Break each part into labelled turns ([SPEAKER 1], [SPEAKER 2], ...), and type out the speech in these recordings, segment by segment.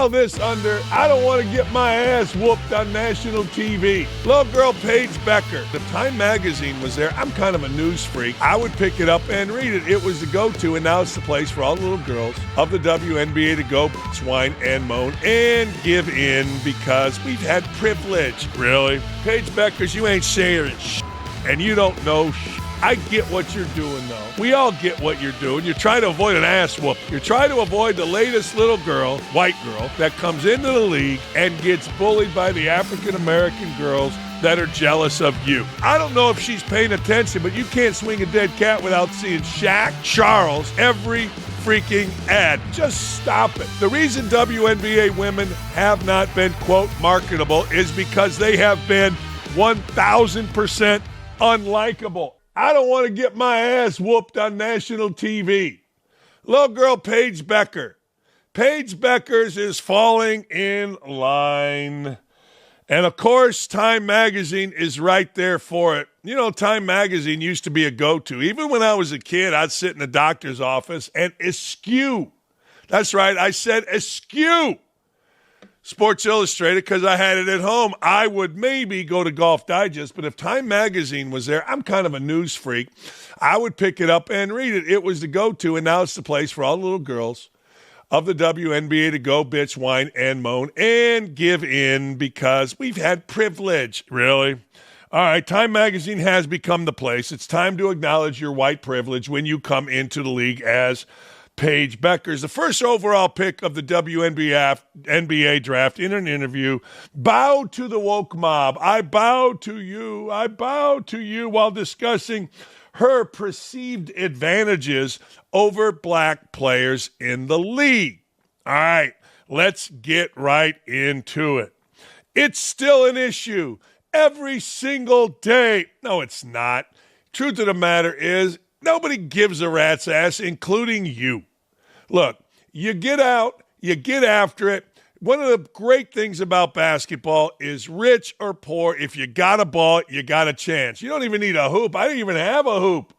[SPEAKER 1] File this under, I don't want to get my ass whooped on national TV. Little girl Paige Bueckers. The Time magazine was there. I'm kind of a news freak. I would pick it up and read it. It was the go-to, and now it's the place for all the little girls of the WNBA to go whine and moan and give in because we've had privilege. Really? Paige Bueckers, you ain't saying shit, and you don't know shit. I get what you're doing, though. We all get what you're doing. You're trying to avoid an ass whoop. You're trying to avoid the latest little girl, white girl, that comes into the league and gets bullied by the African-American girls that are jealous of you. I don't know if she's paying attention, but you can't swing a dead cat without seeing Shaq, Charles, every freaking ad. Just stop it. The reason WNBA women have not been, quote, marketable is because they have been 1,000% unlikable. I don't want to get my ass whooped on national TV. Little girl Paige Bueckers. Paige Bueckers is falling in line. And, of course, Time magazine is right there for it. You know, Time magazine used to be a go-to. Even when I was a kid, I'd sit in the doctor's office and eschew. That's right, I said eschew Sports Illustrated because I had it at home. I would maybe go to Golf Digest, but if Time magazine was there, I'm kind of a news freak. I would pick it up and read it. It was the go-to, and now it's the place for all the little girls of the WNBA to go bitch, whine, and moan and give in because we've had privilege. Really? All right, Time magazine has become the place. It's time to acknowledge your white privilege when you come into the league as Paige Bueckers, the first overall pick of the NBA draft, in an interview, bowed to the woke mob. I bow to you. I bow to you while discussing her perceived advantages over black players in the league. All right, let's get right into it. It's still an issue every single day. No, it's not. Truth of the matter is, nobody gives a rat's ass, including you. Look, you get out, you get after it. One of the great things about basketball is rich or poor, if you got a ball, you got a chance. You don't even need a hoop. I didn't even have a hoop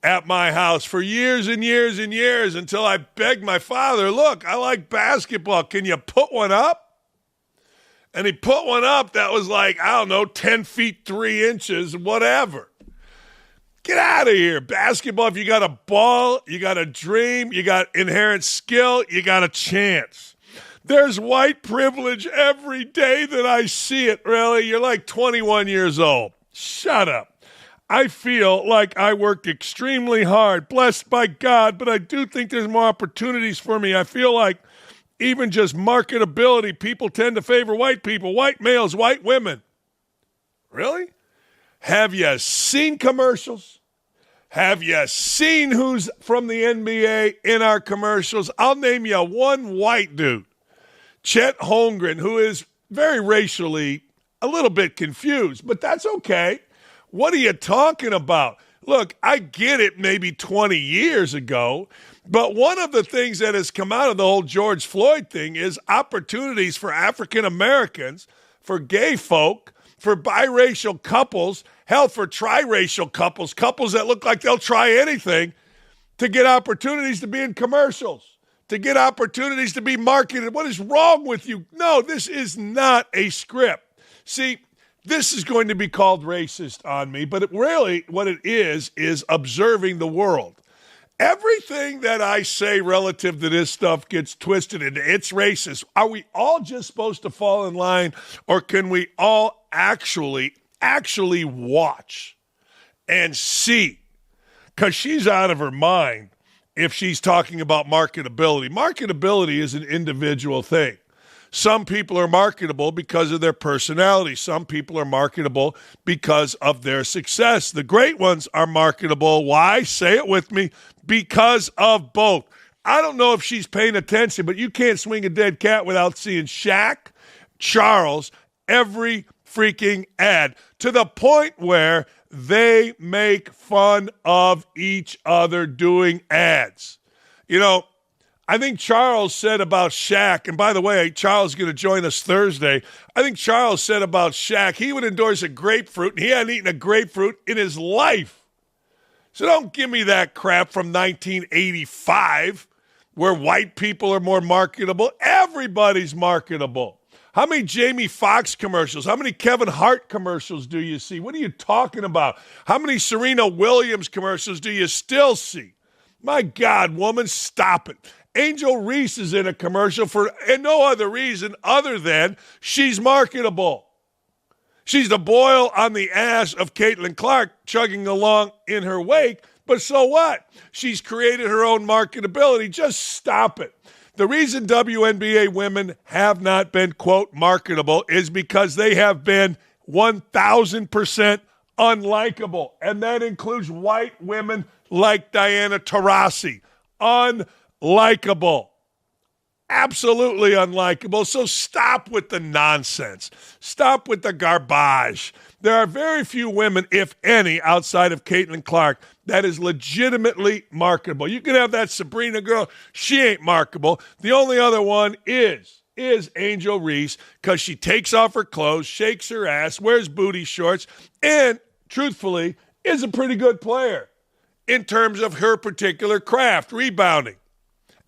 [SPEAKER 1] at my house for years and years and years until I begged my father, look, I like basketball. Can you put one up? And he put one up that was like, I don't know, 10 feet, 3 inches, whatever. Get out of here. Basketball, if you got a ball, you got a dream, you got inherent skill, you got a chance. There's white privilege every day that I see it, really. You're like 21 years old. Shut up. I feel like I worked extremely hard, blessed by God, but I do think there's more opportunities for me. I feel like even just marketability, people tend to favor white people, white males, white women. Really? Have you seen commercials? Have you seen who's from the NBA in our commercials? I'll name you one white dude, Chet Holmgren, who is very racially a little bit confused, but that's okay. What are you talking about? Look, I get it maybe 20 years ago, but one of the things that has come out of the whole George Floyd thing is opportunities for African Americans, for gay folk, for biracial couples, hell, for triracial couples, couples that look like they'll try anything to get opportunities to be in commercials, to get opportunities to be marketed. What is wrong with you? No, this is not a script. See, this is going to be called racist on me, but really what it is observing the world. Everything that I say relative to this stuff gets twisted into it's racist. Are we all just supposed to fall in line, or can we all actually watch and see? Because she's out of her mind if she's talking about marketability. Marketability is an individual thing. Some people are marketable because of their personality. Some people are marketable because of their success. The great ones are marketable. Why? Say it with me. Because of both. I don't know if she's paying attention, but you can't swing a dead cat without seeing Shaq, Charles, every freaking ad, to the point where they make fun of each other doing ads. You know, I think Charles said about Shaq, and by the way, Charles is going to join us Thursday. I think Charles said about Shaq, he would endorse a grapefruit, and he hadn't eaten a grapefruit in his life. So don't give me that crap from 1985 where white people are more marketable. Everybody's marketable. How many Jamie Foxx commercials? How many Kevin Hart commercials do you see? What are you talking about? How many Serena Williams commercials do you still see? My God, woman, stop it. Angel Reese is in a commercial for no other reason other than she's marketable. She's the boil on the ass of Caitlin Clark chugging along in her wake, but so what? She's created her own marketability. Just stop it. The reason WNBA women have not been, quote, marketable is because they have been 1,000% unlikable, and that includes white women like Diana Taurasi. Unlikable. Absolutely unlikable. So stop with the nonsense. Stop with the garbage. There are very few women, if any, outside of Caitlin Clark that is legitimately marketable. You can have that Sabrina girl. She ain't marketable. The only other one is Angel Reese because she takes off her clothes, shakes her ass, wears booty shorts, and, truthfully, is a pretty good player in terms of her particular craft, rebounding.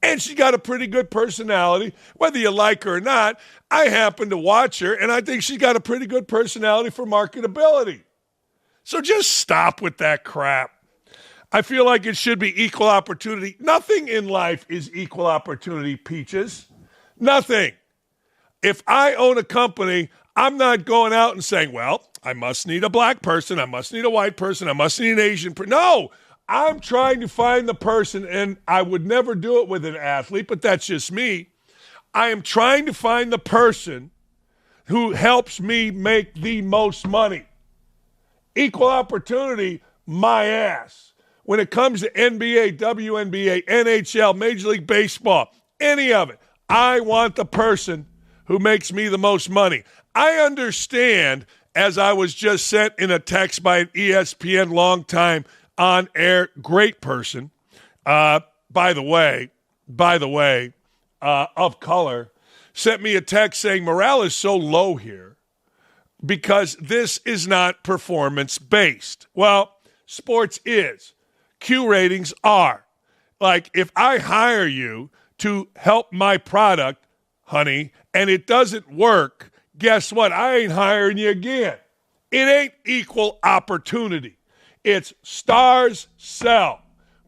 [SPEAKER 1] And she got a pretty good personality, whether you like her or not. I happen to watch her, and I think she's got a pretty good personality for marketability. So just stop with that crap. I feel like it should be equal opportunity. Nothing in life is equal opportunity, Peaches. Nothing. If I own a company, I'm not going out and saying, well, I must need a black person, I must need a white person, I must need an Asian person. No. I'm trying to find the person, and I would never do it with an athlete, but that's just me. I am trying to find the person who helps me make the most money. Equal opportunity, my ass. When it comes to NBA, WNBA, NHL, Major League Baseball, any of it, I want the person who makes me the most money. I understand, as I was just sent in a text by an ESPN longtime on-air great person, by the way, of color, sent me a text saying morale is so low here because this is not performance-based. Well, sports is. Q ratings are. Like, if I hire you to help my product, honey, and it doesn't work, guess what? I ain't hiring you again. It ain't equal opportunity. It's stars sell,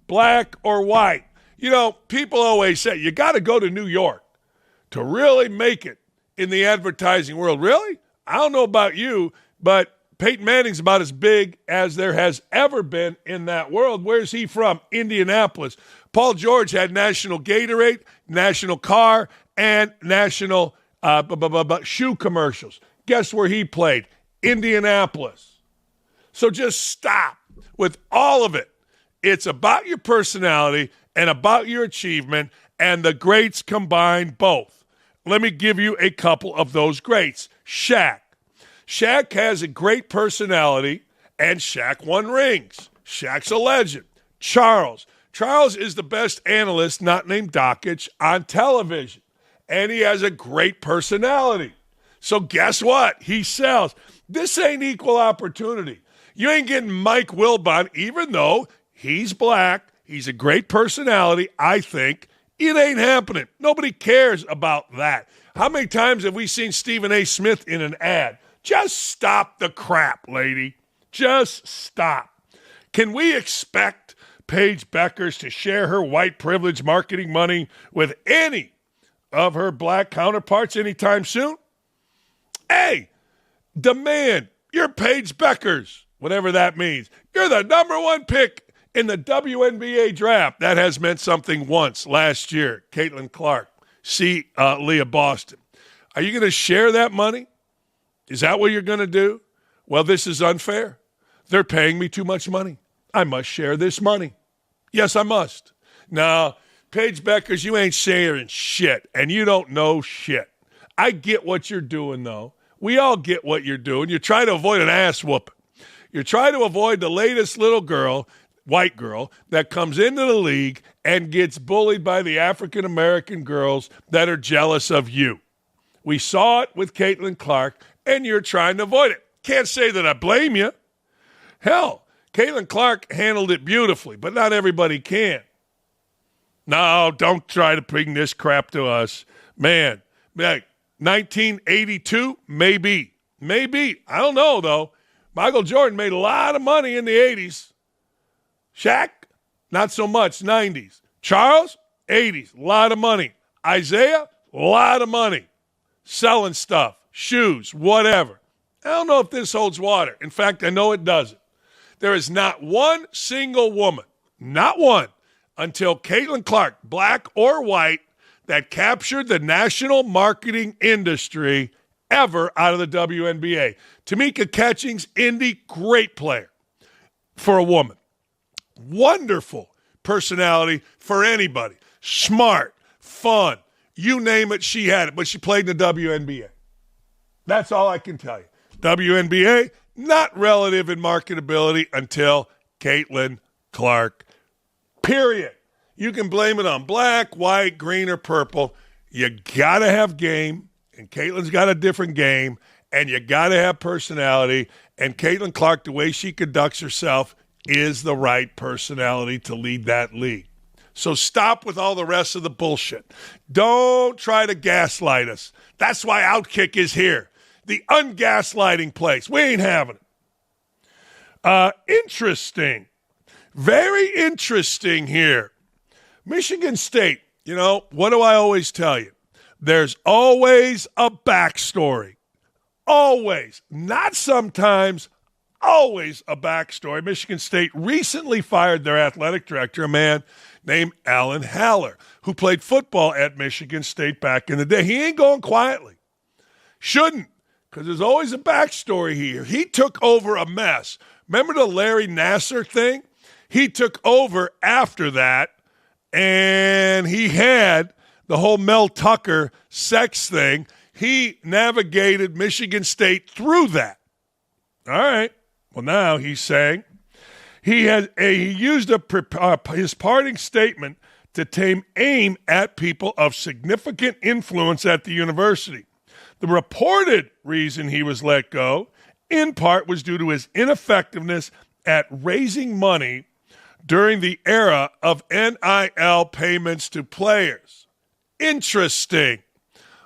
[SPEAKER 1] black or white. You know, people always say, you got to go to New York to really make it in the advertising world. Really? I don't know about you, but Peyton Manning's about as big as there has ever been in that world. Where's he from? Indianapolis. Paul George had national Gatorade, national car, and national shoe commercials. Guess where he played? Indianapolis. So just stop with all of it. It's about your personality and about your achievement, and the greats combine both. Let me give you a couple of those greats. Shaq. Shaq has a great personality, and Shaq won rings. Shaq's a legend. Charles. Charles is the best analyst, not named Dakich, on television, and he has a great personality. So guess what? He sells. This ain't equal opportunity. You ain't getting Mike Wilbon, even though he's black. He's a great personality, I think. It ain't happening. Nobody cares about that. How many times have we seen Stephen A. Smith in an ad? Just stop the crap, lady. Just stop. Can we expect Paige Bueckers to share her white privilege marketing money with any of her black counterparts anytime soon? Hey, demand you're Paige Bueckers. Whatever that means. You're the number one pick in the WNBA draft. That has meant something once last year. Caitlin Clark. See Leah Boston. Are you going to share that money? Is that what you're going to do? Well, this is unfair. They're paying me too much money. I must share this money. Yes, I must. Now, Paige Bueckers, you ain't sharing shit, and you don't know shit. I get what you're doing, though. We all get what you're doing. You're trying to avoid an ass whooping. You're trying to avoid the latest little girl, white girl, that comes into the league and gets bullied by the African-American girls that are jealous of you. We saw it with Caitlin Clark, and you're trying to avoid it. Can't say that I blame you. Hell, Caitlin Clark handled it beautifully, but not everybody can. No, don't try to bring this crap to us. Man, 1982, maybe. Maybe. I don't know, though. Michael Jordan made a lot of money in the 80s. Shaq, not so much, 90s. Charles, 80s, a lot of money. Isaiah, a lot of money. Selling stuff, shoes, whatever. I don't know if this holds water. In fact, I know it doesn't. There is not one single woman, not one, until Caitlin Clark, black or white, that captured the national marketing industry ever out of the WNBA. Tamika Catchings, Indy, great player for a woman. Wonderful personality for anybody. Smart, fun, you name it, she had it. But she played in the WNBA. That's all I can tell you. WNBA, not relative in marketability until Caitlin Clark. Period. You can blame it on black, white, green, or purple. You got to have game, and Caitlin's got a different game, and you got to have personality. And Caitlin Clark, the way she conducts herself, is the right personality to lead that league. So stop with all the rest of the bullshit. Don't try to gaslight us. That's why OutKick is here. The ungaslighting place. We ain't having it. Interesting. Very interesting here. Michigan State, you know, what do I always tell you? There's always a backstory. Always. Not sometimes, always a backstory. Michigan State recently fired their athletic director, a man named Alan Haller, who played football at Michigan State back in the day. He ain't going quietly. Shouldn't, because there's always a backstory here. He took over a mess. Remember the Larry Nassar thing? He took over after that, and he had the whole Mel Tucker sex thing. He navigated Michigan State through that. All right. Well, now he's saying he used his parting statement to aim at people of significant influence at the university. The reported reason he was let go, in part, was due to his ineffectiveness at raising money during the era of NIL payments to players. Interesting.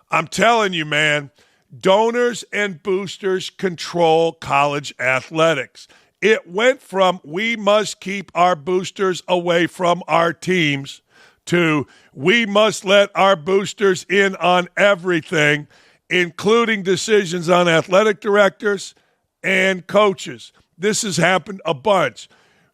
[SPEAKER 1] I'm telling you, man, donors and boosters control college athletics. It went from we must keep our boosters away from our teams to we must let our boosters in on everything, including decisions on athletic directors and coaches. This has happened a bunch.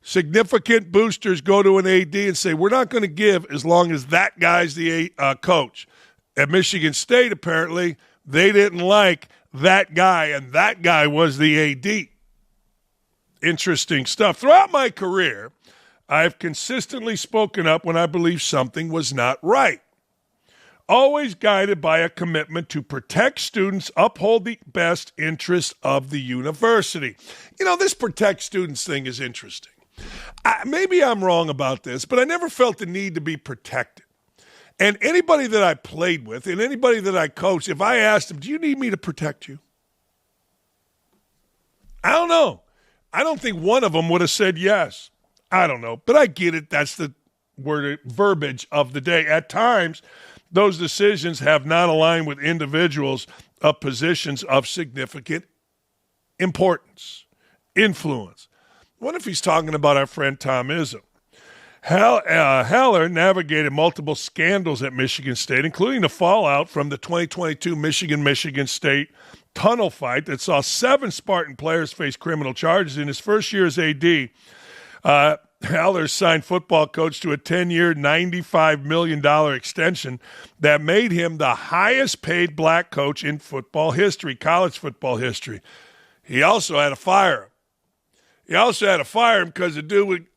[SPEAKER 1] Significant boosters go to an AD and say, we're not going to give as long as that guy's the coach. At Michigan State, apparently, they didn't like that guy, and that guy was the AD. Interesting stuff. Throughout my career, I've consistently spoken up when I believe something was not right. Always guided by a commitment to protect students, uphold the best interests of the university. You know, this protect students thing is interesting. Maybe I'm wrong about this, but I never felt the need to be protected. And anybody that I played with and anybody that I coached, if I asked them, do you need me to protect you? I don't know. I don't think one of them would have said yes. I don't know. But I get it. That's the verbiage of the day. At times, those decisions have not aligned with individuals of positions of significant importance, influence. What if he's talking about our friend Tom Izzo? Haller navigated multiple scandals at Michigan State, including the fallout from the 2022 Michigan State tunnel fight that saw 7 Spartan players face criminal charges. In his first year as AD, Haller signed football coach to a 10-year, $95 million extension that made him the highest-paid black coach in football history, college football history. He also had to fire him. Because the dude,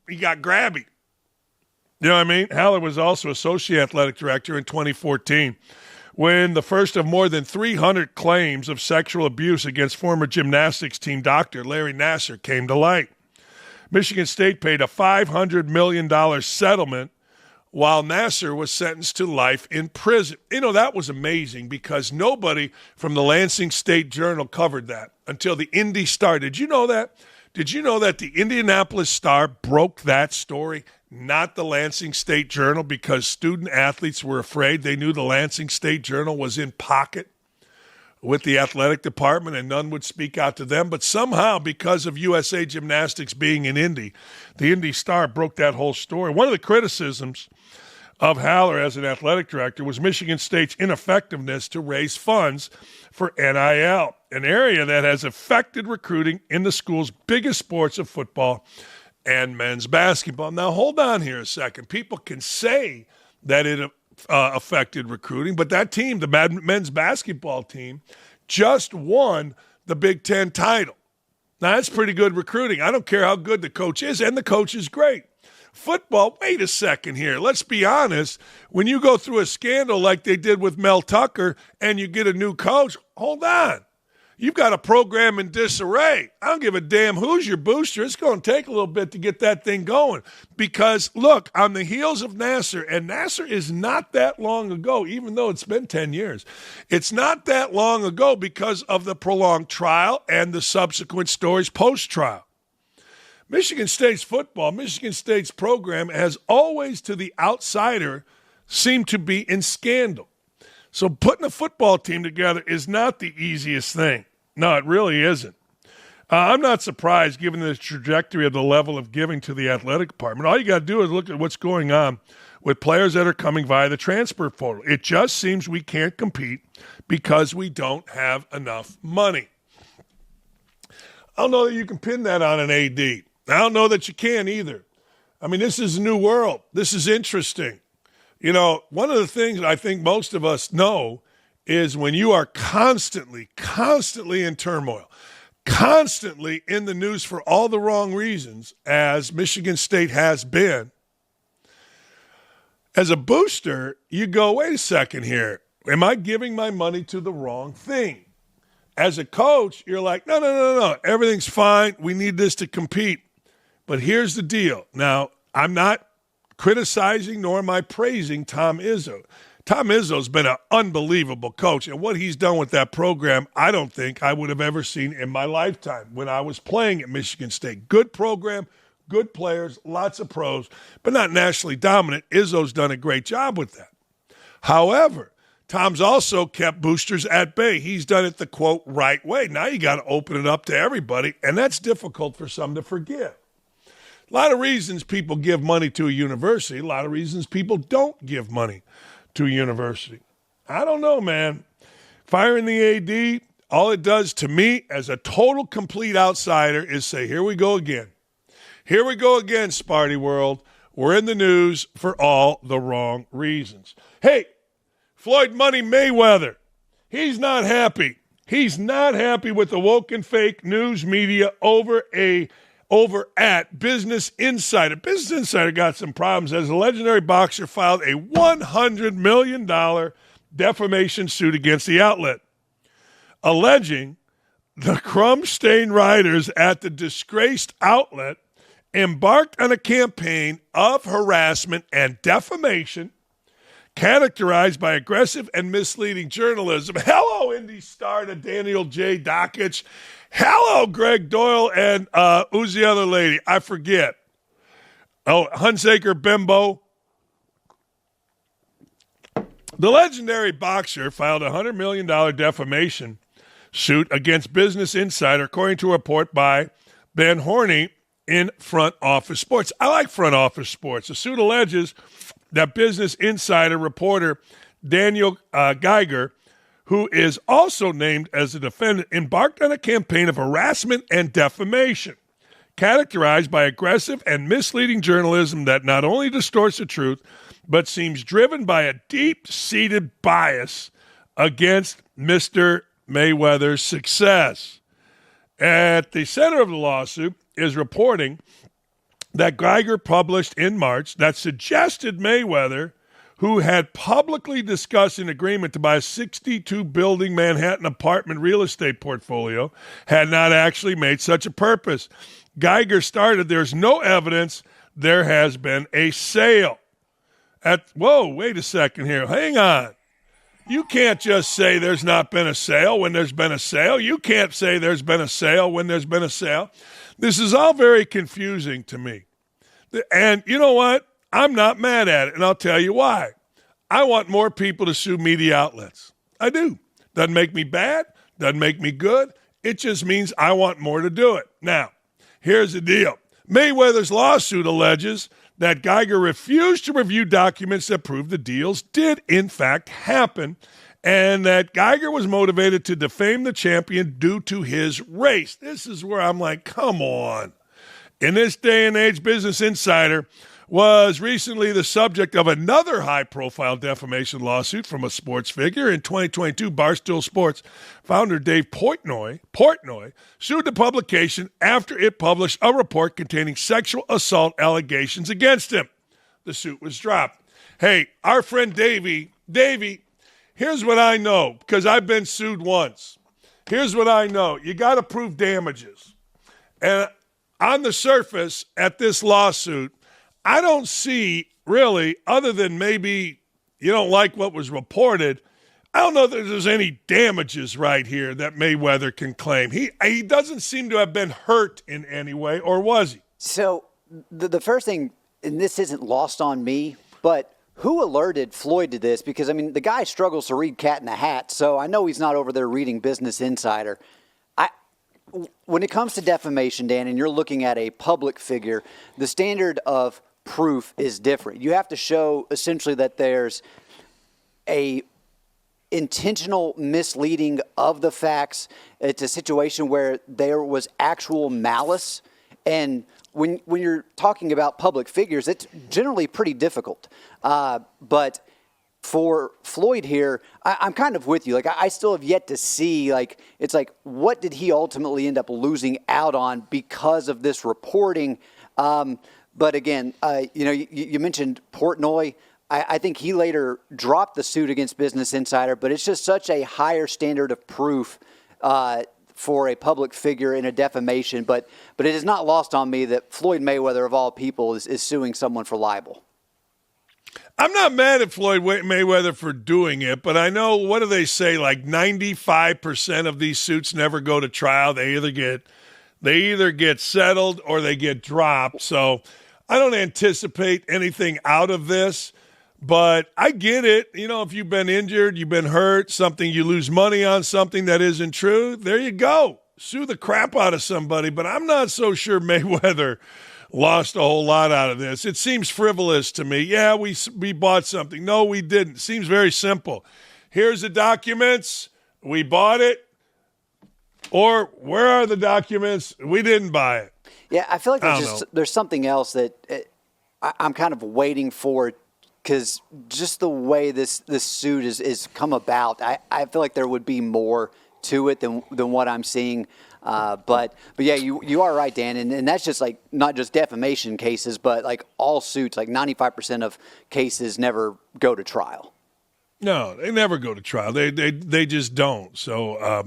[SPEAKER 1] he got grabby. You know what I mean? Haller was also associate athletic director in 2014 when the first of more than 300 claims of sexual abuse against former gymnastics team doctor Larry Nassar came to light. Michigan State paid a $500 million settlement while Nassar was sentenced to life in prison. You know, that was amazing because nobody from the Lansing State Journal covered that until the Indy Star. Did you know that? Did you know that the Indianapolis Star broke that story? not the Lansing State Journal, because student athletes were afraid. They knew the Lansing State Journal was in pocket with the athletic department and none would speak out to them. But somehow, because of USA Gymnastics being in Indy, the Indy Star broke that whole story. One of the criticisms of Haller as an athletic director was Michigan State's ineffectiveness to raise funds for NIL, an area that has affected recruiting in the school's biggest sports of football and men's basketball. Now, hold on here a second. People can say that it affected recruiting, but that team, the men's basketball team, just won the Big Ten title. Now, that's pretty good recruiting. I don't care how good the coach is, and the coach is great. Football, wait a second here. Let's be honest. When you go through a scandal like they did with Mel Tucker and you get a new coach, hold on. You've got a program in disarray. I don't give a damn who's your booster. It's going to take a little bit to get that thing going. Because, look, on the heels of Nassar, and Nassar is not that long ago, even though it's been 10 years. It's not that long ago because of the prolonged trial and the subsequent stories post-trial. Michigan State's football, Michigan State's program has always, to the outsider, seemed to be in scandal. So putting a football team together is not the easiest thing. No, it really isn't. I'm not surprised given the trajectory of the level of giving to the athletic department. All you got to do is look at what's going on with players that are coming via the transfer portal. It just seems we can't compete because we don't have enough money. I don't know that you can pin that on an AD. I don't know that you can either. I mean, this is a new world. This is interesting. You know, one of the things I think most of us know is when you are constantly in turmoil, constantly in the news for all the wrong reasons, as Michigan State has been, as a booster, you go, wait a second here. Am I giving my money to the wrong thing? As a coach, you're like, no. Everything's fine. We need this to compete. But here's the deal. Now, I'm not criticizing nor am I praising Tom Izzo. Tom Izzo's been an unbelievable coach, and what he's done with that program, I don't think I would have ever seen in my lifetime when I was playing at Michigan State. Good program, good players, lots of pros, but not nationally dominant. Izzo's done a great job with that. However, Tom's also kept boosters at bay. He's done it the, quote, right way. Now you got to open it up to everybody, and that's difficult for some to forgive. A lot of reasons people give money to a university. A lot of reasons people don't give money to a university. I don't know, man. Firing the AD, all it does to me as a total complete outsider is say, here we go again. Here we go again, Sparty World. We're in the news for all the wrong reasons. Hey, Floyd Money Mayweather, he's not happy. He's not happy with the woke and fake news media over at Business Insider. Business Insider got some problems as the legendary boxer filed a $100 million defamation suit against the outlet, alleging the crumb-stained writers at the disgraced outlet embarked on a campaign of harassment and defamation characterized by aggressive and misleading journalism. Hello, Indy star to Daniel J. Dakich. Hello, Greg Doyle, and who's the other lady? I forget. Oh, Hunsaker Bimbo. The legendary boxer filed a $100 million defamation suit against Business Insider, according to a report by Ben Horney in Front Office Sports. I like Front Office Sports. The suit alleges that Business Insider reporter Daniel Geiger, who is also named as a defendant, embarked on a campaign of harassment and defamation, characterized by aggressive and misleading journalism that not only distorts the truth, but seems driven by a deep-seated bias against Mr. Mayweather's success. At the center of the lawsuit is reporting that Geiger published in March that suggested Mayweather, who had publicly discussed an agreement to buy a 62-building Manhattan apartment real estate portfolio, had not actually made such a purpose. Geiger started, there's no evidence there has been a sale. Whoa, wait a second here. Hang on. You can't just say there's not been a sale when there's been a sale. You can't say there's been a sale when there's been a sale. This is all very confusing to me. And you know what? I'm not mad at it, and I'll tell you why. I want more people to sue media outlets. I do. Doesn't make me bad, doesn't make me good. It just means I want more to do it. Now, here's the deal. Mayweather's lawsuit alleges that Geiger refused to review documents that prove the deals did, in fact, happen, and that Geiger was motivated to defame the champion due to his race. This is where I'm like, come on. In this day and age, Business Insider was recently the subject of another high-profile defamation lawsuit from a sports figure. In 2022, Barstool Sports founder Dave Portnoy sued the publication after it published a report containing sexual assault allegations against him. The suit was dropped. Hey, our friend Davey, here's what I know, because I've been sued once. Here's what I know. You got to prove damages. And on the surface, at this lawsuit, I don't see really, other than maybe you don't like what was reported, I don't know that there's any damages right here that Mayweather can claim. He doesn't seem to have been hurt in any way, or was he?
[SPEAKER 2] So the first thing, and this isn't lost on me, but who alerted Floyd to this? Because, I mean, the guy struggles to read Cat in a Hat, so I know he's not over there reading Business Insider. When it comes to defamation, Dan, and you're looking at a public figure, the standard of proof is different. You have to show essentially that there's a intentional misleading of the facts. It's a situation where there was actual malice. And when you're talking about public figures, it's generally pretty difficult. But for Floyd here, I'm kind of with you. Like, I still have yet to see, like, it's like, what did he ultimately end up losing out on because of this reporting? But again, you mentioned Portnoy. I think he later dropped the suit against Business Insider, but it's just such a higher standard of proof for a public figure in a defamation. But it is not lost on me that Floyd Mayweather, of all people, is suing someone for libel.
[SPEAKER 1] I'm not mad at Floyd Mayweather for doing it, but I know, what do they say, like 95% of these suits never go to trial. They either get settled or they get dropped. So I don't anticipate anything out of this, but I get it. You know, if you've been injured, you've been hurt, something, you lose money on something that isn't true, there you go. Sue the crap out of somebody, but I'm not so sure Mayweather lost a whole lot out of this. It seems frivolous to me. Yeah, we bought something. No, we didn't. Seems very simple. Here's the documents. We bought it. Or where are the documents? We didn't buy it.
[SPEAKER 2] Yeah, I feel like there's something else that I'm kind of waiting for, because just the way this suit is come about, I feel like there would be more to it than what I'm seeing. But yeah, you are right, Dan, and that's just like not just defamation cases, but like all suits. Like 95% of cases never go to trial.
[SPEAKER 1] No, they never go to trial. They just don't. So, all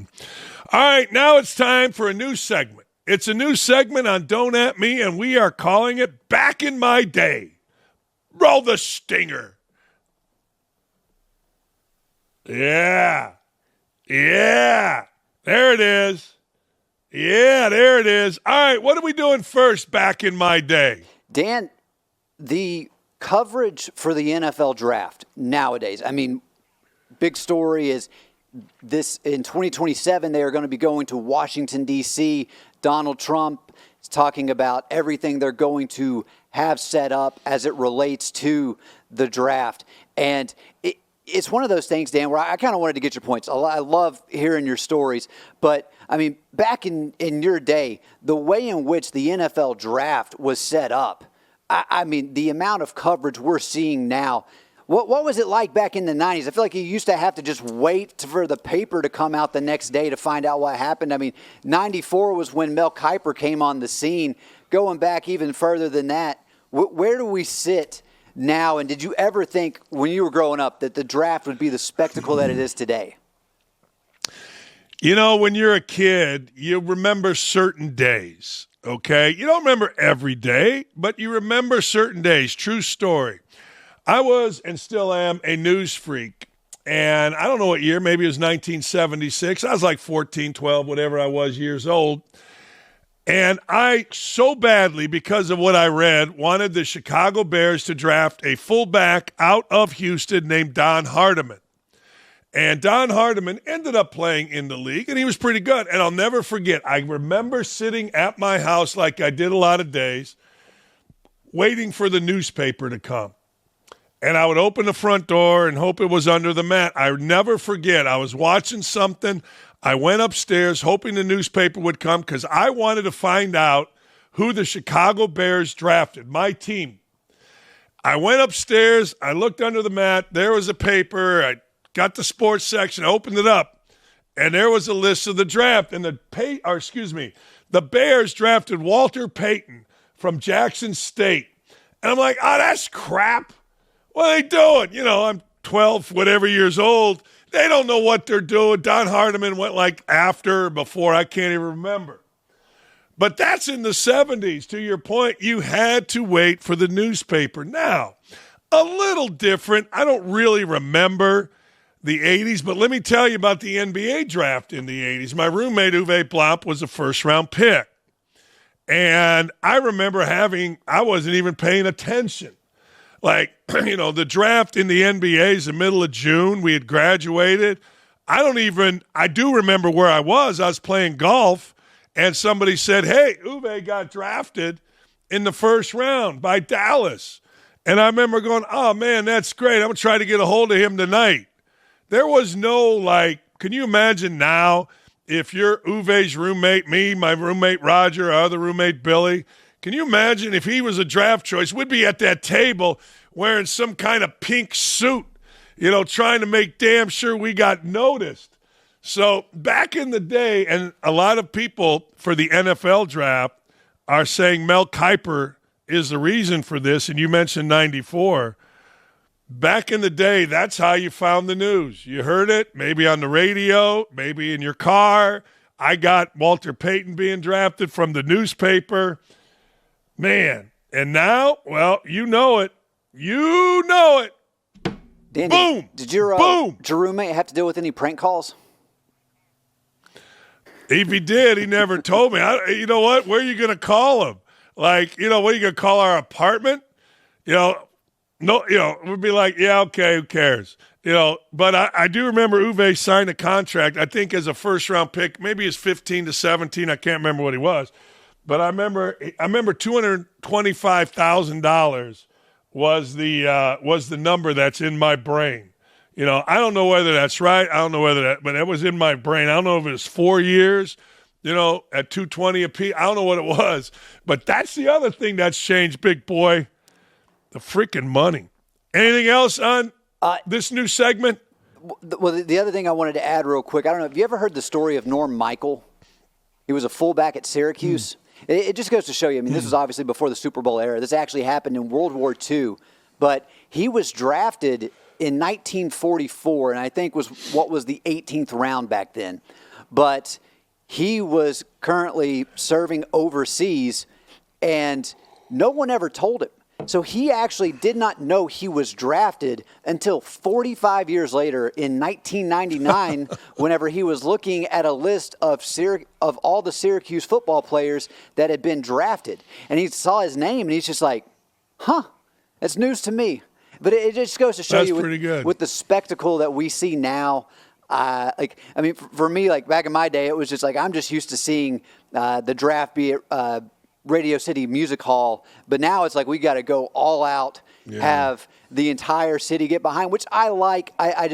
[SPEAKER 1] right, now it's time for a new segment. It's a new segment on Don't At Me, and we are calling it Back in My Day. Roll the stinger. Yeah. There it is. Yeah, there it is. All right, what are we doing first, Back in My Day?
[SPEAKER 2] Dan, the coverage for the NFL draft nowadays, I mean, big story is this: in 2027, they are going to be going to Washington, D.C. Donald Trump is talking about everything they're going to have set up as it relates to the draft. And it's one of those things, Dan, where I kind of wanted to get your points. I love hearing your stories. But, I mean, back in your day, the way in which the NFL draft was set up, I mean, the amount of coverage we're seeing now, what was it like back in the 90s? I feel like you used to have to just wait for the paper to come out the next day to find out what happened. I mean, 94 was when Mel Kiper came on the scene. Going back even further than that, where do we sit now? And did you ever think when you were growing up that the draft would be the spectacle that it is today?
[SPEAKER 1] You know, when you're a kid, you remember certain days, okay? You don't remember every day, but you remember certain days. True story. I was, and still am, a news freak. And I don't know what year, maybe it was 1976. I was like 14, 12, whatever I was, years old. And I so badly, because of what I read, wanted the Chicago Bears to draft a fullback out of Houston named Don Hardiman. And Don Hardiman ended up playing in the league, and he was pretty good. And I'll never forget, I remember sitting at my house like I did a lot of days, waiting for the newspaper to come. And I would open the front door and hope it was under the mat. I would never forget. I was watching something. I went upstairs hoping the newspaper would come because I wanted to find out who the Chicago Bears drafted, my team. I went upstairs. I looked under the mat. There was a paper. I got the sports section, opened it up, and there was a list of the draft. And the Bears drafted Walter Payton from Jackson State. And I'm like, oh, that's crap. What are they doing? You know, I'm 12, whatever years old. They don't know what they're doing. Don Hardiman went like after or before. I can't even remember. But that's in the 70s. To your point, you had to wait for the newspaper. Now, a little different. I don't really remember the 80s, but let me tell you about the NBA draft in the 80s. My roommate, Uwe Blomp, was a first-round pick. And I remember I wasn't even paying attention. Like, you know, the draft in the NBA is the middle of June. We had graduated. I do remember where I was. I was playing golf, and somebody said, hey, Uwe got drafted in the first round by Dallas. And I remember going, oh, man, that's great. I'm going to try to get a hold of him tonight. There was no, like, can you imagine now if you're Uwe's roommate, me, my roommate Roger, our other roommate Billy, can you imagine if he was a draft choice? We'd be at that table wearing some kind of pink suit, you know, trying to make damn sure we got noticed. So back in the day, and a lot of people for the NFL draft are saying Mel Kiper is the reason for this, and you mentioned 94. Back in the day, that's how you found the news. You heard it, maybe on the radio, maybe in your car. I got Walter Payton being drafted from the newspaper. Man, and now, well, you know it. You know it.
[SPEAKER 2] Danny,
[SPEAKER 1] boom.
[SPEAKER 2] Did your roommate have to deal with any prank calls?
[SPEAKER 1] If he did, he never told me. You know what? Where are you going to call him? Like, you know, what are you going to call our apartment? You know, no, you know, we'd be like, yeah, okay, who cares? You know, but I do remember Uwe signed a contract, I think as a first-round pick. Maybe he was 15 to 17. I can't remember what he was. But I remember $225,000 was the number that's in my brain. You know, I don't know whether that's right. I don't know but it was in my brain. I don't know if it was 4 years, you know, at $220 a piece. I don't know what it was. But that's the other thing that's changed, big boy, the freaking money. Anything else on this new segment?
[SPEAKER 2] Well, the other thing I wanted to add real quick, I don't know, have you ever heard the story of Norm Michael? He was a fullback at Syracuse. It just goes to show you, I mean, this was obviously before the Super Bowl era. This actually happened in World War II. But he was drafted in 1944, and I think was the 18th round back then. But he was currently serving overseas, and no one ever told him. So he actually did not know he was drafted until 45 years later in 1999, whenever he was looking at a list of all the Syracuse football players that had been drafted. And he saw his name, and he's just like, huh, that's news to me. But it just goes to show
[SPEAKER 1] that's
[SPEAKER 2] you with the spectacle that we see now. For me, like back in my day, it was just like I'm just used to seeing the draft be at Radio City Music Hall, but now it's like we got to go all out, have the entire city get behind, which I like. I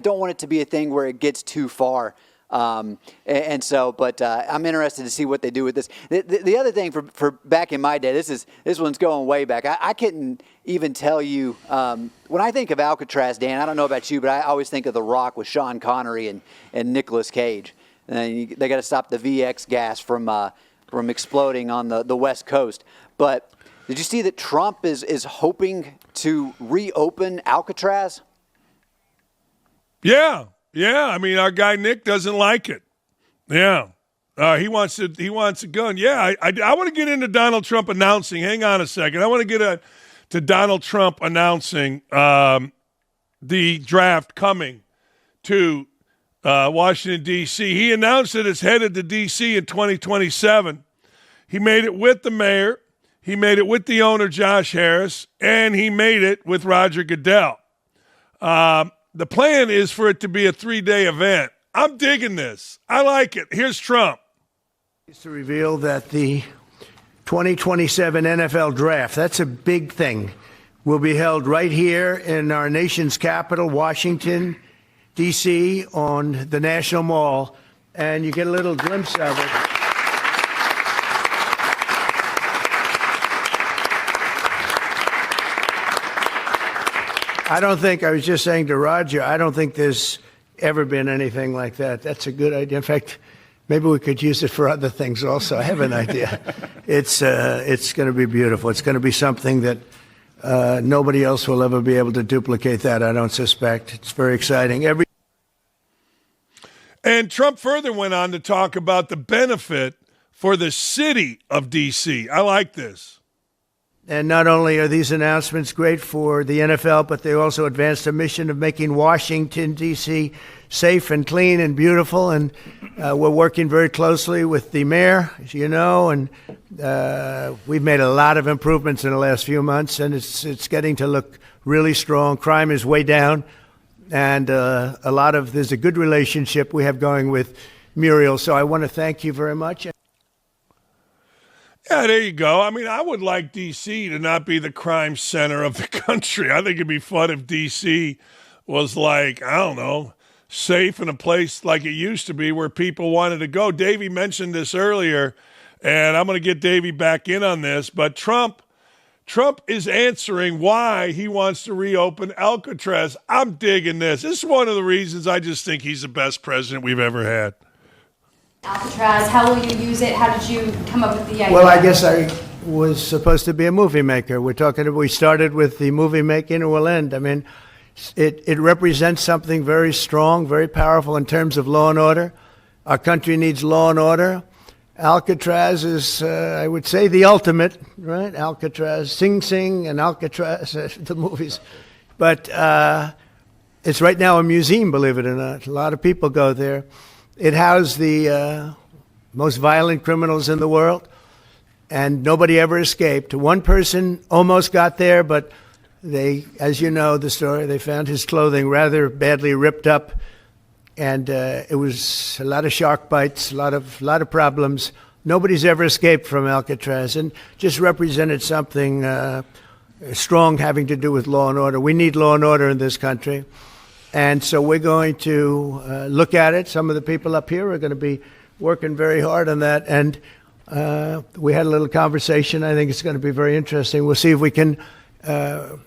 [SPEAKER 2] don't want it to be a thing where it gets too far. I'm interested to see what they do with this. The other thing for back in my day, this one's going way back. I couldn't even tell you when I think of Alcatraz, Dan. I don't know about you, but I always think of The Rock with Sean Connery and Nicolas Cage. They got to stop the VX gas from exploding on the West Coast. But did you see that Trump is hoping to reopen Alcatraz?
[SPEAKER 1] Yeah. I mean, our guy Nick doesn't like it. Yeah. He wants a gun. Yeah, I want to get into Donald Trump announcing. Hang on a second. I want to get to Donald Trump announcing the draft coming to Washington, D.C. He announced that it's headed to D.C. in 2027. He made it with the mayor. He made it with the owner, Josh Harris, and he made it with Roger Goodell. The plan is for it to be a 3-day event. I'm digging this. I like it. Here's Trump.
[SPEAKER 3] To reveal that the 2027 NFL draft, that's a big thing, will be held right here in our nation's capital, Washington, D.C., on the National Mall, and you get a little glimpse of it. I was just saying to Roger, I don't think there's ever been anything like that. That's a good idea. In fact, maybe we could use it for other things also. I have an idea. It's going to be beautiful. It's going to be something that nobody else will ever be able to duplicate that, I don't suspect. It's very exciting.
[SPEAKER 1] And Trump further went on to talk about the benefit for the city of D.C. I like this.
[SPEAKER 3] And not only are these announcements great for the NFL, but they also advance the mission of making Washington, D.C. safe and clean and beautiful. And we're working very closely with the mayor, as you know, and we've made a lot of improvements in the last few months, and it's getting to look really strong. Crime is way down, and there's a good relationship we have going with Muriel. So I want to thank you very much.
[SPEAKER 1] Yeah, there you go. I mean, I would like D.C. to not be the crime center of the country. I think it'd be fun if D.C. was like, I don't know, safe in a place like it used to be where people wanted to go. Davey mentioned this earlier, and I'm going to get Davey back in on this, but Trump is answering why he wants to reopen Alcatraz. I'm digging this. This is one of the reasons I just think he's the best president we've ever had.
[SPEAKER 4] Alcatraz, how will you use it? How did you come up with the idea?
[SPEAKER 3] Well, I guess I was supposed to be a movie maker. We started with the movie making and we'll end. I mean, it represents something very strong, very powerful in terms of law and order. Our country needs law and order. Alcatraz is, I would say, the ultimate, right? Alcatraz, Sing Sing and Alcatraz, the movies. But it's right now a museum, believe it or not. A lot of people go there. It housed the most violent criminals in the world, and nobody ever escaped. One person almost got there, but they, as you know the story, they found his clothing rather badly ripped up, and it was a lot of shark bites, a lot of problems. Nobody's ever escaped from Alcatraz, and just represented something strong having to do with law and order. We need law and order in this country. And so we're going to look at it. Some of the people up here are going to be working very hard on that. And we had a little conversation. I think it's going to be very interesting. We'll see if we can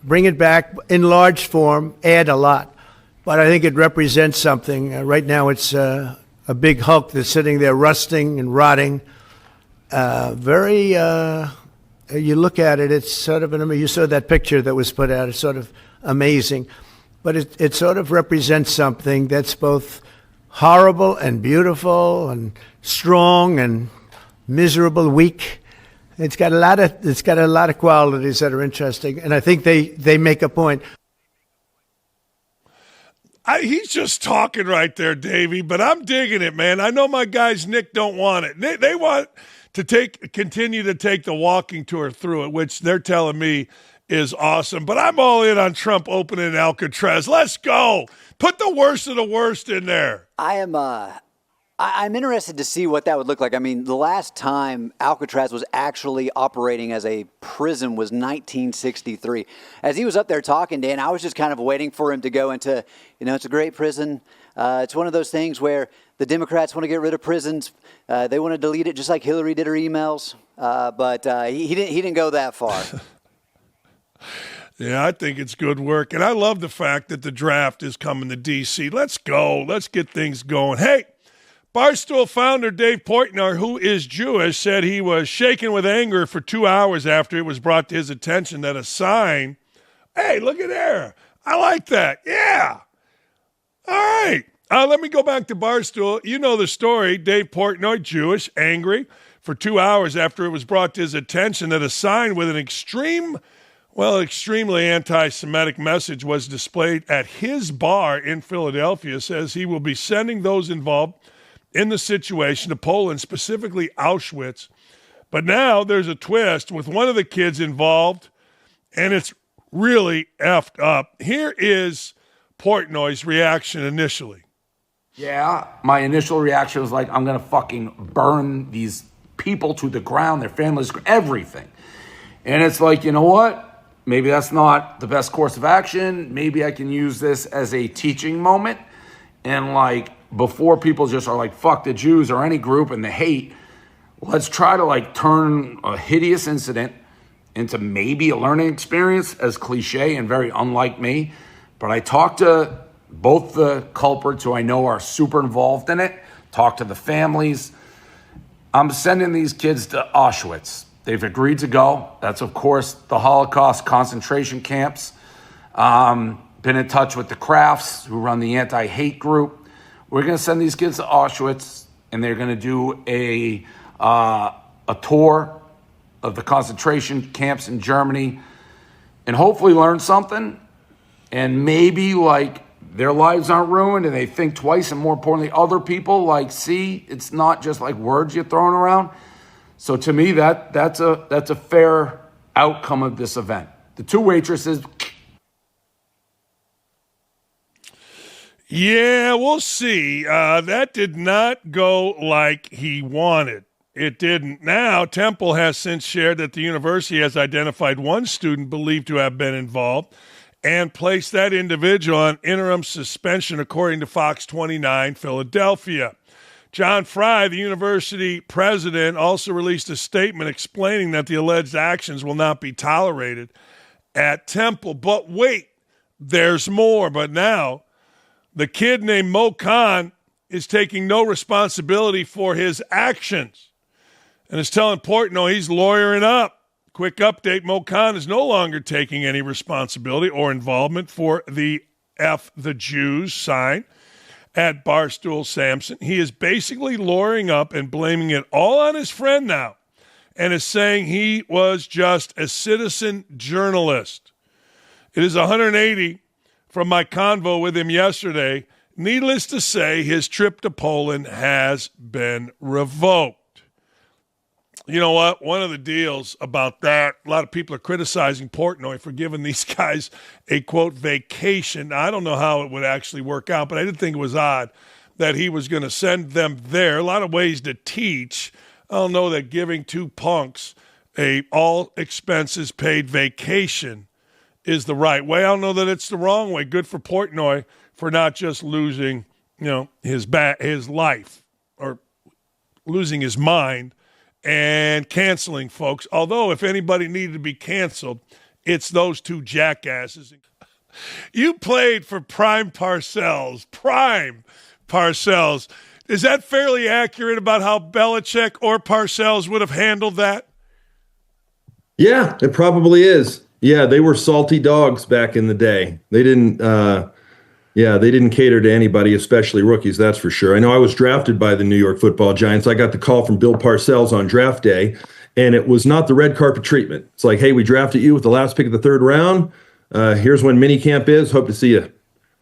[SPEAKER 3] bring it back in large form, add a lot. But I think it represents something. Right now it's a big hulk that's sitting there rusting and rotting. You look at it, it's sort of, you saw that picture that was put out. It's sort of amazing. But it sort of represents something that's both horrible and beautiful and strong and miserable, weak. It's got a lot of qualities that are interesting, and I think they make a point.
[SPEAKER 1] He's just talking right there, Davey, but I'm digging it, man. I know my guys, Nick, don't want it. They want to continue to take the walking tour through it, which they're telling me is awesome. But I'm all in on Trump opening Alcatraz. Let's go. Put the worst of the worst in there.
[SPEAKER 2] I'm interested to see what that would look like. I mean, the last time Alcatraz was actually operating as a prison was 1963. As he was up there talking, Dan, I was just kind of waiting for him to go into, it's a great prison. It's one of those things where the Democrats want to get rid of prisons. They want to delete it just like Hillary did her emails. But he didn't go that far.
[SPEAKER 1] Yeah, I think it's good work. And I love the fact that the draft is coming to D.C. Let's go. Let's get things going. Hey, Barstool founder Dave Portnoy, who is Jewish, said he was shaken with anger for 2 hours after it was brought to his attention that a sign, hey, look at there. I like that. Yeah. All right. Let me go back to Barstool. You know the story. Dave Portnoy, Jewish, angry for 2 hours after it was brought to his attention that a sign with an extremely anti-Semitic message was displayed at his bar in Philadelphia. Says he will be sending those involved in the situation to Poland, specifically Auschwitz, But now there's a twist with one of the kids involved, and it's really effed up. Here is Portnoy's reaction initially.
[SPEAKER 5] Yeah, my initial reaction was like, I'm going to fucking burn these people to the ground, their families, everything. And it's like, you know what? Maybe that's not the best course of action. Maybe I can use this as a teaching moment. And like, before people just are like, fuck the Jews or any group and the hate, let's try to like turn a hideous incident into maybe a learning experience, as cliche and very unlike me. But I talked to both the culprits who I know are super involved in it, talked to the families. I'm sending these kids to Auschwitz. They've agreed to go. That's, of course, the Holocaust concentration camps. Been in touch with the Crafts, who run the anti-hate group. We're going to send these kids to Auschwitz, and they're going to do a tour of the concentration camps in Germany and hopefully learn something, and maybe like their lives aren't ruined and they think twice, and more importantly, other people like, see, it's not just like words you're throwing around. So to me, that's a fair outcome of this event. The two waitresses.
[SPEAKER 1] Yeah, we'll see. That did not go like he wanted. It didn't. Now, Temple has since shared that the university has identified one student believed to have been involved and placed that individual on interim suspension, according to Fox 29 Philadelphia. John Fry, the university president, also released a statement explaining that the alleged actions will not be tolerated at Temple. But wait, there's more. But now, the kid named Mo Khan is taking no responsibility for his actions and is telling Portnoy he's lawyering up. Quick update, Mo Khan is no longer taking any responsibility or involvement for the F the Jews sign at Barstool Sampson. He is basically lawyering up and blaming it all on his friend now and is saying he was just a citizen journalist. It is 180 from my convo with him yesterday. Needless to say, his trip to Poland has been revoked. You know what? One of the deals about that, a lot of people are criticizing Portnoy for giving these guys a, quote, vacation. Now, I don't know how it would actually work out, but I did think it was odd that he was going to send them there. A lot of ways to teach. I don't know that giving two punks a all-expenses-paid vacation is the right way. I don't know that it's the wrong way. Good for Portnoy for not just losing, his life or losing his mind and canceling folks. Although if anybody needed to be canceled, it's those two jackasses. You played for Prime Parcells. Is that fairly accurate about how Belichick or Parcells would have handled that?
[SPEAKER 6] Yeah, it probably is. Yeah, they were salty dogs back in the day. They didn't they didn't cater to anybody, especially rookies, that's for sure. I know I was drafted by the New York Football Giants. I got the call from Bill Parcells on draft day, and it was not the red carpet treatment. It's like, hey, we drafted you with the last pick of the third round. Here's when minicamp is. Hope to see you.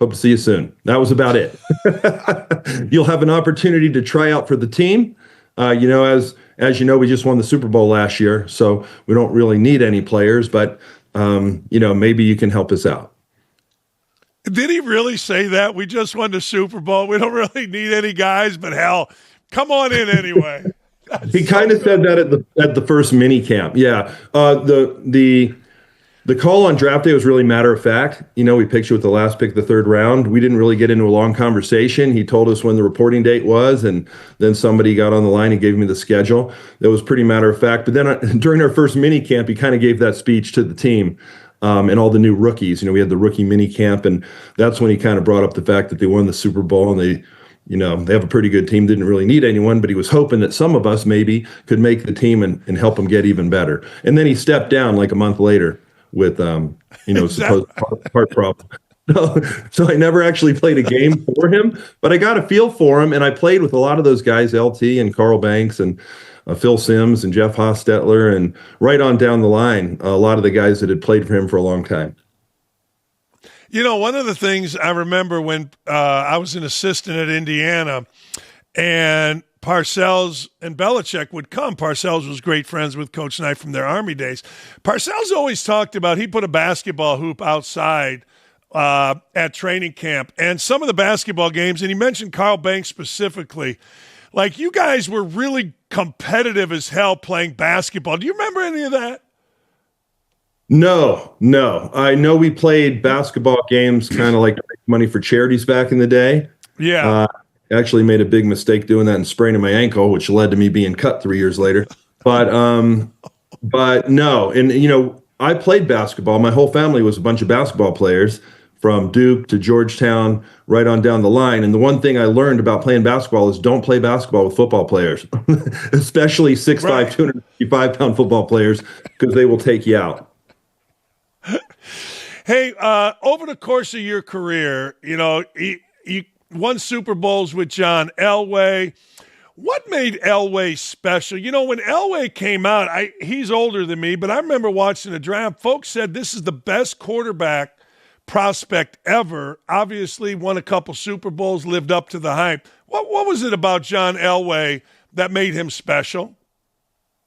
[SPEAKER 6] Hope to see you soon. That was about it. You'll have an opportunity to try out for the team. As you know, we just won the Super Bowl last year, so we don't really need any players, but maybe you can help us out.
[SPEAKER 1] Did he really say that? We just won the Super Bowl. We don't really need any guys, but hell, come on in anyway.
[SPEAKER 6] He kind of said that at the first mini camp. Yeah. The call on draft day was really matter of fact. We picked you with the last pick of the third round. We didn't really get into a long conversation. He told us when the reporting date was, and then somebody got on the line and gave me the schedule. That was pretty matter of fact. But then during our first mini camp, he kind of gave that speech to the team. And all the new rookies, we had the rookie mini camp, and that's when he kind of brought up the fact that they won the Super Bowl and they have a pretty good team, didn't really need anyone, but he was hoping that some of us maybe could make the team and help them get even better. And then he stepped down like a month later with, supposed heart problem. So I never actually played a game for him, but I got a feel for him, and I played with a lot of those guys, LT and Carl Banks and Phil Simms and Jeff Hostetler, and right on down the line, a lot of the guys that had played for him for a long time.
[SPEAKER 1] One of the things I remember when I was an assistant at Indiana, and Parcells and Belichick would come. Parcells was great friends with Coach Knight from their Army days. Parcells always talked about he put a basketball hoop outside at training camp, and some of the basketball games, and he mentioned Carl Banks specifically, like you guys were really competitive as hell playing basketball. Do you remember any of that?
[SPEAKER 6] No. I know we played basketball games kind of like to make money for charities back in the day.
[SPEAKER 1] Yeah.
[SPEAKER 6] Actually made a big mistake doing that and spraining my ankle, which led to me being cut 3 years later. But no. And, you know, I played basketball. My whole family was a bunch of basketball players from Duke to Georgetown, right on down the line. And the one thing I learned about playing basketball is don't play basketball with football players, especially 6'5",
[SPEAKER 1] Right.
[SPEAKER 6] 255-pound football players, because they will take you out.
[SPEAKER 1] Hey, over the course of your career, you know, you won Super Bowls with John Elway. What made Elway special? You know, when Elway came out, he's older than me, but I remember watching the draft. Folks said this is the best quarterback prospect ever. Obviously, won a couple Super Bowls, lived up to the hype. What was it about John Elway that made him special?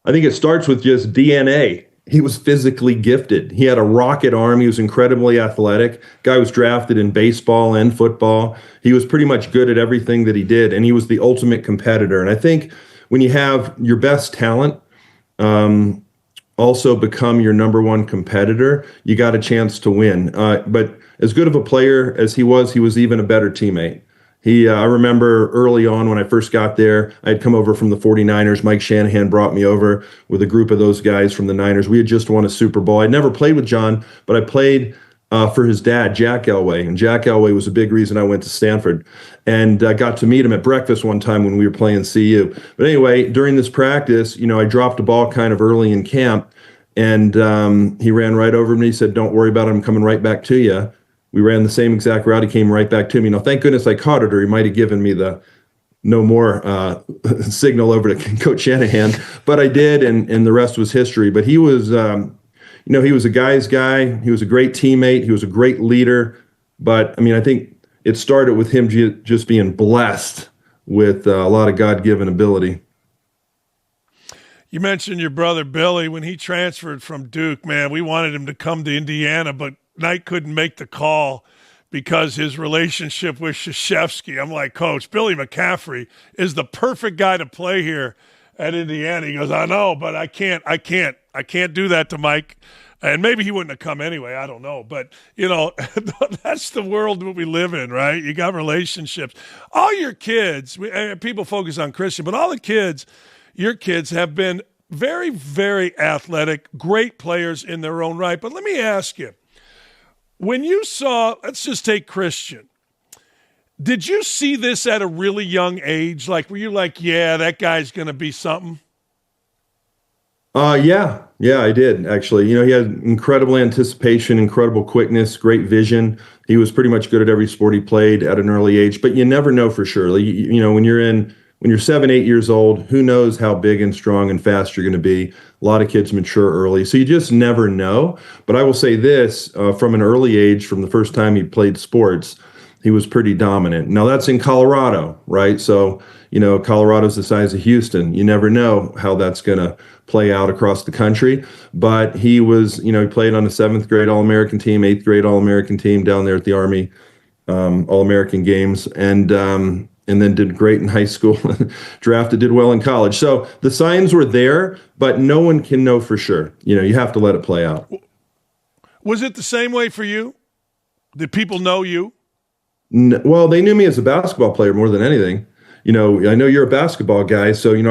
[SPEAKER 6] I think it starts with just DNA. He was physically gifted. He had a rocket arm. He was incredibly athletic. Guy was drafted in baseball and football. He was pretty much good at everything that he did, and he was the ultimate competitor. And I think when you have your best talent also become your number one competitor, you got a chance to win. But as good of a player as he was even a better teammate. I remember early on when I first got there, I had come over from the 49ers. Mike Shanahan brought me over with a group of those guys from the Niners. We had just won a Super Bowl. I'd never played with John, but I played for his dad, Jack Elway. And Jack Elway was a big reason I went to Stanford. And I got to meet him at breakfast one time when we were playing CU. But anyway, during this practice, you know, I dropped a ball kind of early in camp. And he ran right over me. He said, "Don't worry about it. I'm coming right back to you." We ran the same exact route. He came right back to me. Now, thank goodness I caught it, or he might have given me the no more signal over to Coach Shanahan. But I did, and the rest was history. But he was, he was a guy's guy. He was a great teammate. He was a great leader. But, I mean, I think it started with him just being blessed with a lot of God-given ability.
[SPEAKER 1] You mentioned your brother Billy. When he transferred from Duke, man, we wanted him to come to Indiana, but Knight couldn't make the call because his relationship with Krzyzewski. I'm like, Coach, Billy McCaffrey is the perfect guy to play here at Indiana. He goes, I know, but I can't do that to Mike. And maybe he wouldn't have come anyway. I don't know. But, you know, that's the world that we live in, right? You got relationships. All your kids, people focus on Christian, but all the kids, your kids have been very, very athletic, great players in their own right. But let me ask you, when you saw, let's just take Christian, did you see this at a really young age? Like, were you like, yeah, that guy's going to be something?
[SPEAKER 6] Yeah, I did, actually. You know, he had incredible anticipation, incredible quickness, great vision. He was pretty much good at every sport he played at an early age, but you never know for sure. Like, you know, when you're 7, 8 years old, who knows how big and strong and fast you're going to be. A lot of kids mature early, so you just never know. But I will say this, from an early age, from the first time he played sports, he was pretty dominant. Now, that's in Colorado, right? So, you know, Colorado's the size of Houston. You never know how that's going to play out across the country. But he was, you know, he played on a 7th grade All-American team, 8th grade All-American team down there at the Army All-American Games, and then did great in high school, drafted, did well in college. So the signs were there, but no one can know for sure. You know, you have to let it play out.
[SPEAKER 1] Was it the same way for you? Did people know you?
[SPEAKER 6] Well, they knew me as a basketball player more than anything. You know, I know you're a basketball guy, so, you know,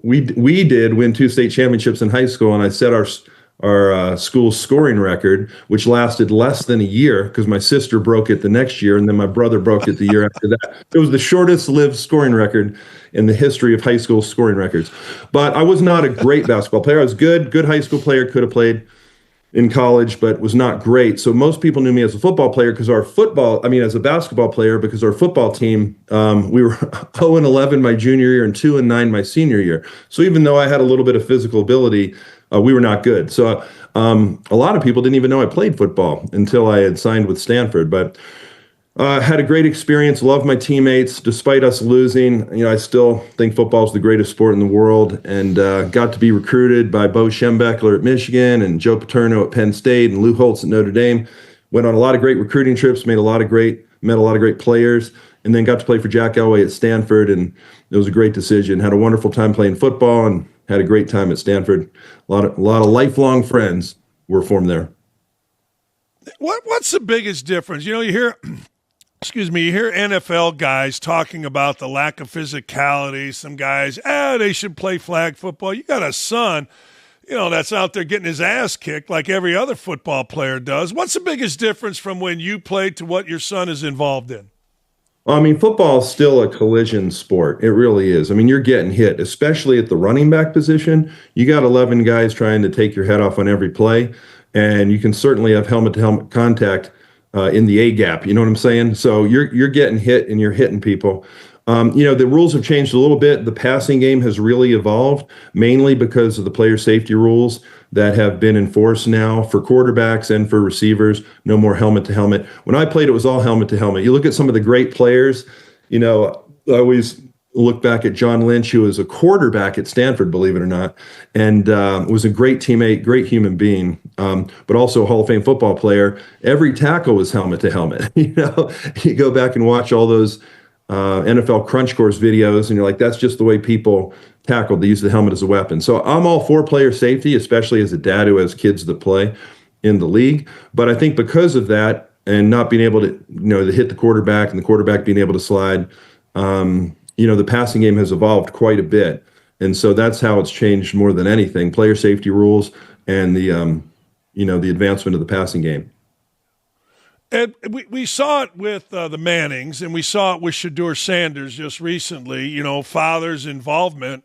[SPEAKER 6] we did win 2 state championships in high school, and I set our school's scoring record, which lasted less than a year because my sister broke it the next year, and then my brother broke it the year after that. It was the shortest lived scoring record in the history of high school scoring records. But I was not a great basketball player. I was good high school player, could have played in college, but was not great. So most people knew me as a football player because as a basketball player, because our football team, we were 0-11 my junior year and 2-9 my senior year. So even though I had a little bit of physical ability, we were not good. So a lot of people didn't even know I played football until I had signed with Stanford. But Had a great experience. Loved my teammates, despite us losing. I still think football is the greatest sport in the world, and got to be recruited by Bo Schembechler at Michigan and Joe Paterno at Penn State and Lou Holtz at Notre Dame. Went on a lot of great recruiting trips, met a lot of great players, and then got to play for Jack Elway at Stanford, and it was a great decision. Had a wonderful time playing football and had a great time at Stanford. A lot of lifelong friends were formed there.
[SPEAKER 1] What's the biggest difference? You hear NFL guys talking about the lack of physicality. Some guys, they should play flag football. You got a son, that's out there getting his ass kicked like every other football player does. What's the biggest difference from when you played to what your son is involved in?
[SPEAKER 6] Well, football is still a collision sport. It really is. You're getting hit, especially at the running back position. You got 11 guys trying to take your head off on every play, and you can certainly have helmet-to-helmet contact in the A gap. You know what I'm saying? So you're getting hit and you're hitting people. The rules have changed a little bit. The passing game has really evolved, mainly because of the player safety rules that have been enforced now for quarterbacks and for receivers. No more helmet to helmet. When I played, it was all helmet to helmet. You look at some of the great players, I always look back at John Lynch, who was a quarterback at Stanford, believe it or not, and was a great teammate, great human being, but also a Hall of Fame football player. Every tackle was helmet to helmet. You go back and watch all those NFL Crunch Course videos, and you're like, that's just the way people tackled. They use the helmet as a weapon. So I'm all for player safety, especially as a dad who has kids that play in the league. But I think because of that, and not being able to, to hit the quarterback and the quarterback being able to slide, the passing game has evolved quite a bit. And so that's how it's changed more than anything: player safety rules and the advancement of the passing game.
[SPEAKER 1] And we saw it with the Mannings, and we saw it with Shedeur Sanders just recently, father's involvement.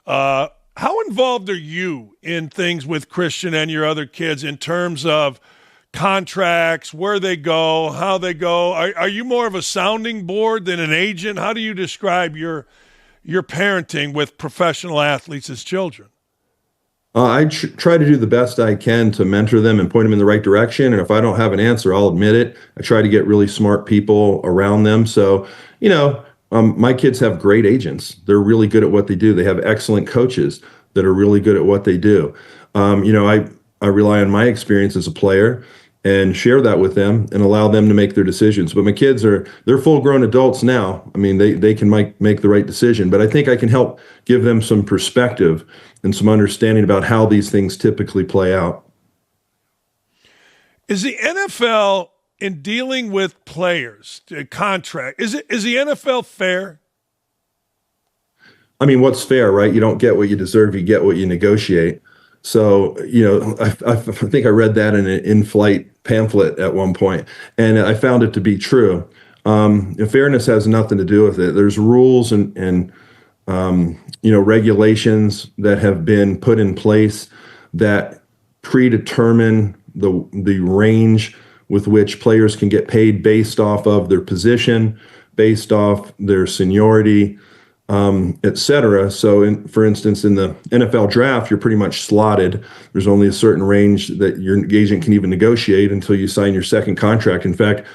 [SPEAKER 1] How involved are you in things with Christian and your other kids in terms of contracts, where they go, how they go? Are you more of a sounding board than an agent? How do you describe your parenting with professional athletes as children?
[SPEAKER 6] I try to do the best I can to mentor them and point them in the right direction. And if I don't have an answer, I'll admit it. I try to get really smart people around them. So, my kids have great agents. They're really good at what they do. They have excellent coaches that are really good at what they do. I rely on my experience as a player and share that with them and allow them to make their decisions. But my kids they're full-grown adults now. They can make the right decision. But I think I can help give them some perspective and some understanding about how these things typically play out.
[SPEAKER 1] Is the NFL, in dealing with players, contract, is the NFL fair?
[SPEAKER 6] What's fair, right? You don't get what you deserve, you get what you negotiate. So, I think I read that in an in-flight pamphlet at one point, and I found it to be true. Fairness has nothing to do with it. There's rules and regulations that have been put in place that predetermine the range with which players can get paid based off of their position, based off their seniority, et cetera. So, for instance, in the NFL draft, you're pretty much slotted. There's only a certain range that your agent can even negotiate until you sign your second contract. In fact,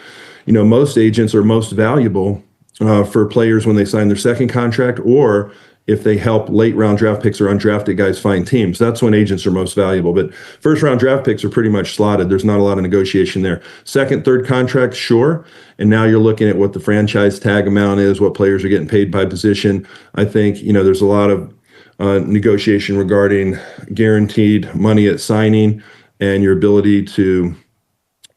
[SPEAKER 6] most agents are most valuable for players when they sign their second contract, or if they help late round draft picks or undrafted guys find teams. That's when agents are most valuable. But first round draft picks are pretty much slotted. There's not a lot of negotiation there. Second, third contracts, sure. And now you're looking at what the franchise tag amount is, what players are getting paid by position. I think, there's a lot of negotiation regarding guaranteed money at signing and your ability to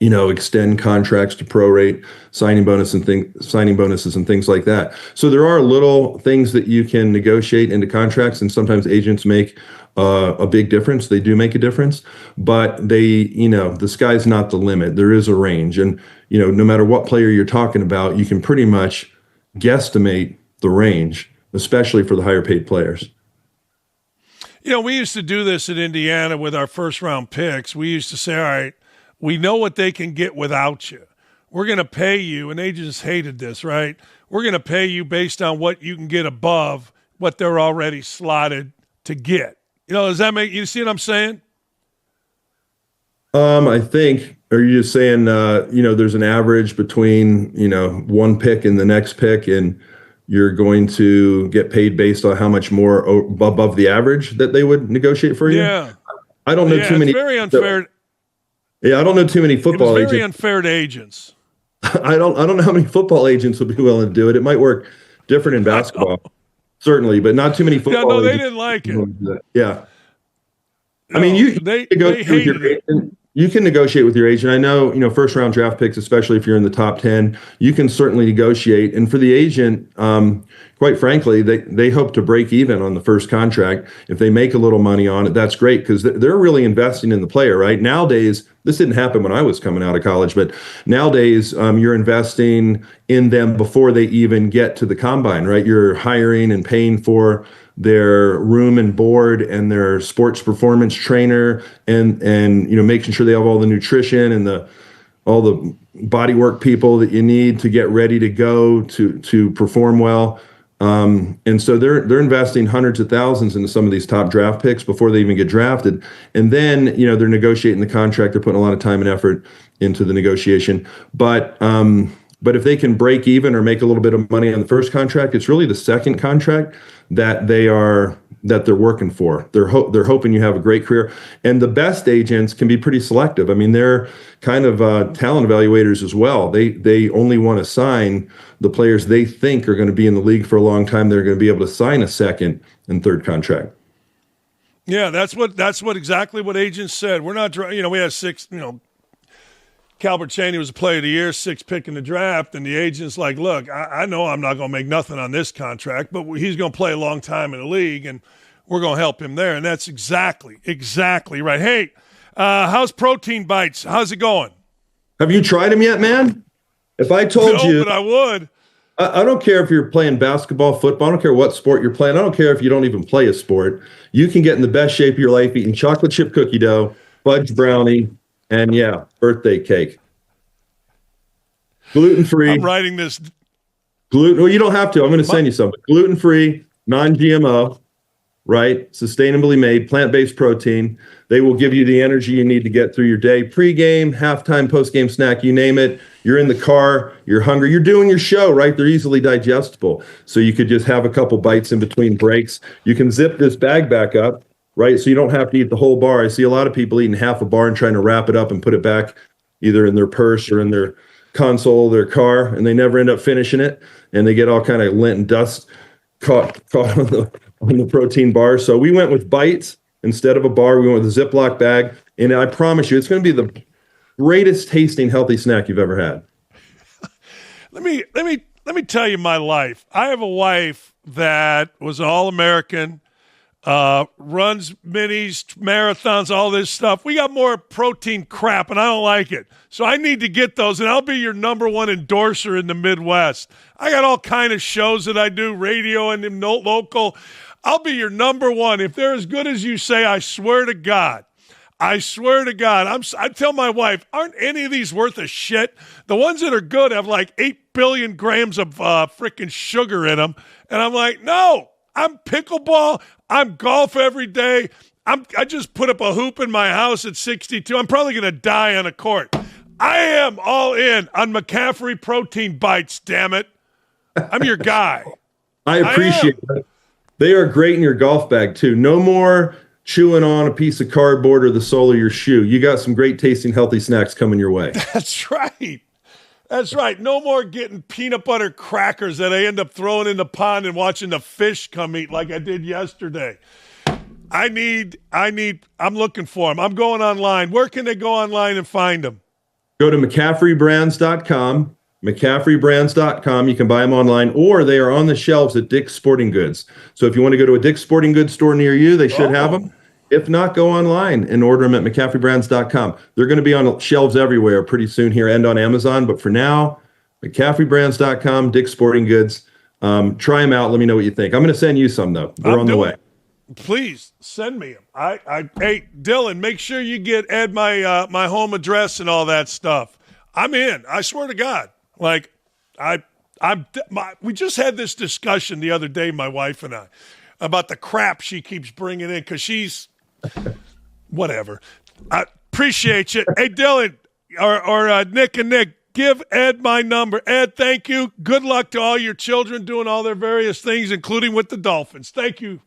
[SPEAKER 6] extend contracts to prorate, signing bonuses and things like that. So there are little things that you can negotiate into contracts, and sometimes agents make a big difference. They do make a difference, but the sky's not the limit. There is a range, and no matter what player you're talking about, you can pretty much guesstimate the range, especially for the higher paid players.
[SPEAKER 1] We used to do this at Indiana with our first round picks. We used to say, all right, we know what they can get without you. We're going to pay you, and agents hated this, right? We're going to pay you based on what you can get above what they're already slotted to get. Does that you see what I'm saying?
[SPEAKER 6] I think, are you just saying, there's an average between, one pick and the next pick, and you're going to get paid based on how much more above the average that they would negotiate for you?
[SPEAKER 1] Yeah.
[SPEAKER 6] I don't know too many.
[SPEAKER 1] It's very unfair.
[SPEAKER 6] I don't know too many football
[SPEAKER 1] It's very
[SPEAKER 6] agents.
[SPEAKER 1] unfair to agents.
[SPEAKER 6] I don't know how many football agents would be willing to do it. It might work different in basketball, certainly, but not too many football
[SPEAKER 1] Yeah, no, they
[SPEAKER 6] agents
[SPEAKER 1] didn't like it.
[SPEAKER 6] Yeah.
[SPEAKER 1] No,
[SPEAKER 6] I mean, you
[SPEAKER 1] they
[SPEAKER 6] negotiate with your
[SPEAKER 1] hated it.
[SPEAKER 6] agent. You can negotiate with your agent. I know, first round draft picks, especially if you're in the top 10, you can certainly negotiate. And for the agent, quite frankly, they hope to break even on the first contract. If they make a little money on it, that's great, because they're really investing in the player, right? Nowadays, this didn't happen when I was coming out of college, but nowadays you're investing in them before they even get to the combine, right? You're hiring and paying for their room and board and their sports performance trainer, and making sure they have all the nutrition and all the body work people that you need to get ready to go to perform well. And so they're investing hundreds of thousands into some of these top draft picks before they even get drafted. And then, they're negotiating the contract. They're putting a lot of time and effort into the negotiation. But if they can break even or make a little bit of money on the first contract, it's really the second contract that they're working for. They're hoping you have a great career. And the best agents can be pretty selective. I mean, they're kind of talent evaluators as well. They only want to sign the players they think are going to be in the league for a long time. They're going to be able to sign a second and third contract.
[SPEAKER 1] Yeah, that's what exactly what agents said. We're not, we had 6, Calbert Chaney was a player of the year, 6th pick in the draft, and the agent's like, look, I know I'm not going to make nothing on this contract, but he's going to play a long time in the league, and we're going to help him there. And that's exactly right. Hey, how's Protein Bites? How's it going?
[SPEAKER 6] Have you tried them yet, man? If I told you.
[SPEAKER 1] No, but I would.
[SPEAKER 6] I don't care if you're playing basketball, football. I don't care what sport you're playing. I don't care if you don't even play a sport. You can get in the best shape of your life eating chocolate chip cookie dough, fudge brownie, and birthday cake. Gluten-free.
[SPEAKER 1] I'm writing this.
[SPEAKER 6] Well, you don't have to. I'm going to send you something. Gluten-free, non-GMO, right? Sustainably made, plant-based protein. They will give you the energy you need to get through your day. Pre-game, halftime, post-game snack, you name it. You're in the car, you're hungry, you're doing your show, right? They're easily digestible. So you could just have a couple bites in between breaks. You can zip this bag back up, right? So you don't have to eat the whole bar. I see a lot of people eating half a bar and trying to wrap it up and put it back either in their purse or in their console of their car, and they never end up finishing it. And they get all kind of lint and dust caught on the protein bar. So we went with bites instead of a bar. We went with a Ziploc bag. And I promise you, it's going to be the greatest tasting healthy snack you've ever had.
[SPEAKER 1] Let me tell you my life. I have a wife that was an All-American, runs minis, marathons, all this stuff. We got more protein crap, and I don't like it. So I need to get those, and I'll be your number one endorser in the Midwest. I got all kind of shows that I do, radio and local. I'll be your number one. If they're as good as you say, I swear to God. I tell my wife, aren't any of these worth a shit? The ones that are good have like 8 billion grams of freaking sugar in them. And I'm like, no, I'm pickleball. I'm golf every day. I just put up a hoop in my house at 62. I'm probably going to die on a court. I am all in on McCaffrey Protein Bites, damn it. I'm your guy.
[SPEAKER 6] I appreciate it. They are great in your golf bag, too. No more chewing on a piece of cardboard or the sole of your shoe. You got some great tasting healthy snacks coming your way.
[SPEAKER 1] That's right. That's right. No more getting peanut butter crackers that I end up throwing in the pond and watching the fish come eat like I did yesterday. I'm looking for them. I'm going online. Where can they go online and find them?
[SPEAKER 6] Go to McCaffreyBrands.com. McCaffreyBrands.com. You can buy them online, or they are on the shelves at Dick's Sporting Goods. So if you want to go to a Dick's Sporting Goods store near you, they should have them. If not, go online and order them at McCaffreyBrands.com. They're going to be on shelves everywhere pretty soon here and on Amazon. But for now, McCaffreyBrands.com, Dick's Sporting Goods. Try them out. Let me know what you think. I'm going to send you some, though. They're on the way.
[SPEAKER 1] Please send me them. Hey, Dylan, make sure you get Ed my home address and all that stuff. I'm in. I swear to God. Like, we just had this discussion the other day, my wife and I, about the crap she keeps bringing in because she's whatever. Appreciate you. Hey, Dylan, or Nick and Nick, give Ed my number. Ed, thank you. Good luck to all your children doing all their various things, including with the Dolphins. Thank you.